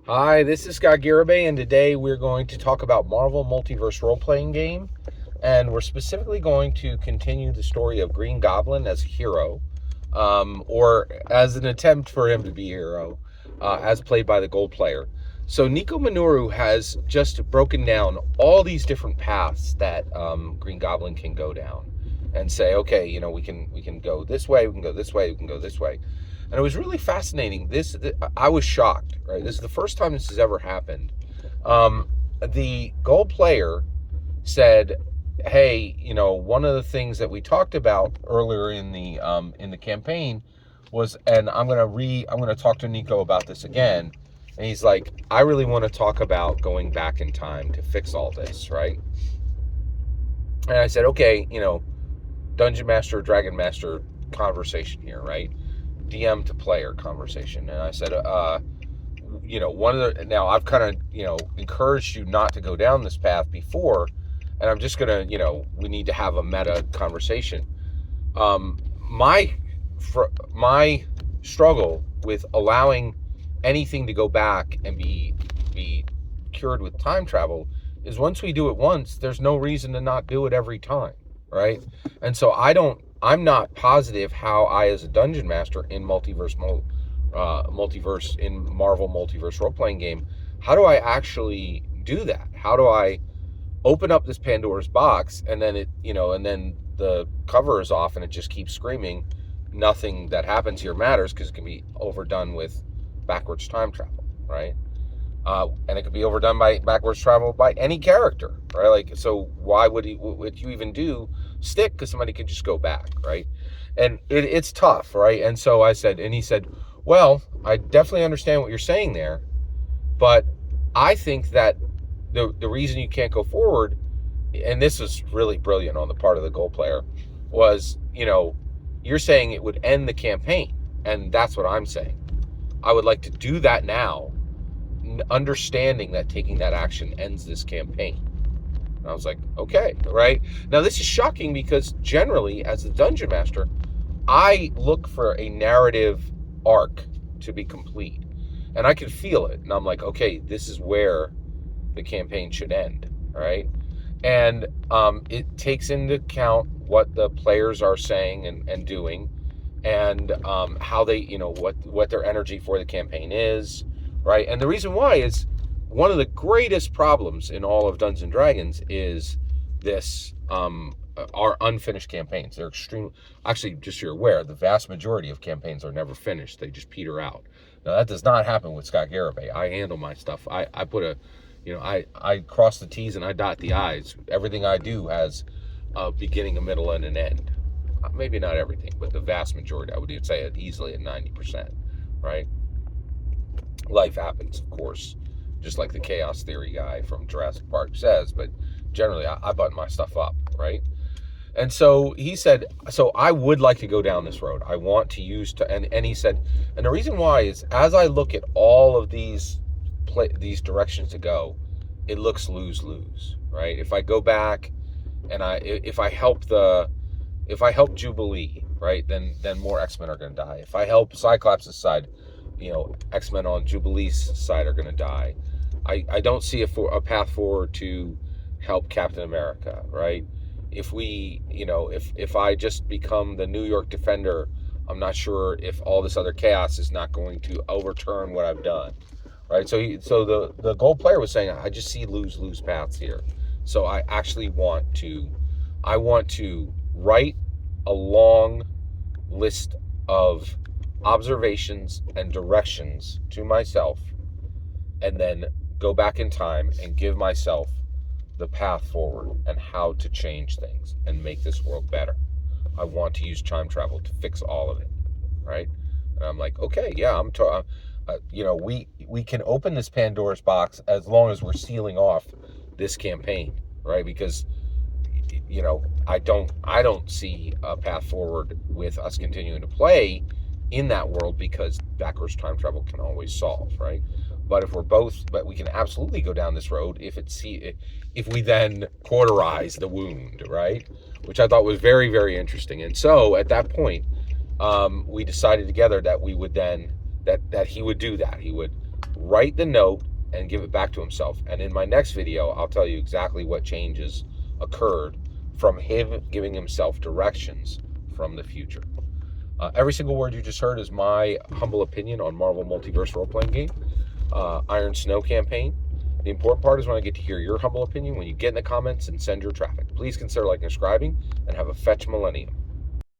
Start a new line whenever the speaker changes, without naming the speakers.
Hi, this is Scott Garibay, and today we're going to talk about Marvel Multiverse role-playing game, and we're specifically going to continue the story of Green Goblin as a hero, or as an attempt for him to be a hero, as played by the Gold Player. So Nico Minoru has just broken down all these different paths that Green Goblin can go down, and say, okay, we can go this way, we can go this way, we can go this way. And it was really fascinating. I was shocked. Right, this is the first time this has ever happened. Um, the Gold Player said, "Hey, one of the things that we talked about earlier in the campaign was, and I'm gonna talk to Nico about this again." And he's like, "I really want to talk about going back in time to fix all this, right?" And I said, "Okay, Dungeon Master, Dragon Master conversation here, right? DM to player conversation." And I said, one of the, now I've kind of, encouraged you not to go down this path before, and I'm just gonna, we need to have a meta conversation. Um, my, my struggle with allowing anything to go back and be cured with time travel is once we do it once, there's no reason to not do it every time, right? And so I'm not positive how I, as a dungeon master in multiverse in Marvel Multiverse role playing game, how do I actually do that? How do I open up this Pandora's box and then and then the cover is off and it just keeps screaming, nothing that happens here matters because it can be overdone with backwards time travel, right? And it could be overdone by backwards travel by any character, right? Like, so why would you even do stick? Because somebody could just go back, right? And it's tough, right? And so I said, and he said, well, I definitely understand what you're saying there, but I think that the reason you can't go forward, and this is really brilliant on the part of the Gold Player, was, you're saying it would end the campaign, and that's what I'm saying. I would like to do that now, understanding that taking that action ends this campaign. And I was like, okay, right? Now, this is shocking because generally, as the Dungeon Master, I look for a narrative arc to be complete. And I can feel it. And I'm like, okay, this is where the campaign should end, right? And it takes into account what the players are saying and doing, and how they, what their energy for the campaign is, right? And the reason why is one of the greatest problems in all of Dungeons and Dragons is this our unfinished campaigns. They're extreme. Actually, just so you're aware, the vast majority of campaigns are never finished. They just peter out. Now that does not happen with Scott Garibay. I handle my stuff. I put a, I cross the T's and I dot the I's. Everything I do has a beginning, a middle, and an end. Maybe not everything, but the vast majority. I would say it easily at 90%, right? Life happens, of course, just like the chaos theory guy from Jurassic Park says, but generally I button my stuff up, right? And so he said, so I would like to go down this road. I want to use to, and he said, and the reason why is as I look at all of these directions to go, it looks lose-lose, right? If I go back and if I help Jubilee, right, then more X-Men are going to die. If I help Cyclops' side, X-Men on Jubilee's side are going to die. I don't see a path forward to help Captain America, right? If we, if I just become the New York Defender, I'm not sure if all this other chaos is not going to overturn what I've done, right? So the Gold Player was saying, I just see lose paths here. So I actually want to write a long list of observations and directions to myself, and then go back in time and give myself the path forward and how to change things and make this world better. I want to use time travel to fix all of it, right? And I'm like, okay, yeah, we can open this Pandora's box as long as we're sealing off this campaign, right? Because I don't see a path forward with us continuing to play in that world because backwards time travel can always solve, right? But we can absolutely go down this road if we then cauterize the wound, right? Which I thought was very, very interesting. And so at that point, we decided together that we would then that he would do that. He would write the note and give it back to himself. And in my next video, I'll tell you exactly what changes occurred from him giving himself directions from the future. Every single word you just heard is my humble opinion on Marvel Multiverse role-playing game, Iron Snow campaign. The important part is when I get to hear your humble opinion, when you get in the comments and send your traffic. Please consider liking and subscribing, and have a fetch millennium.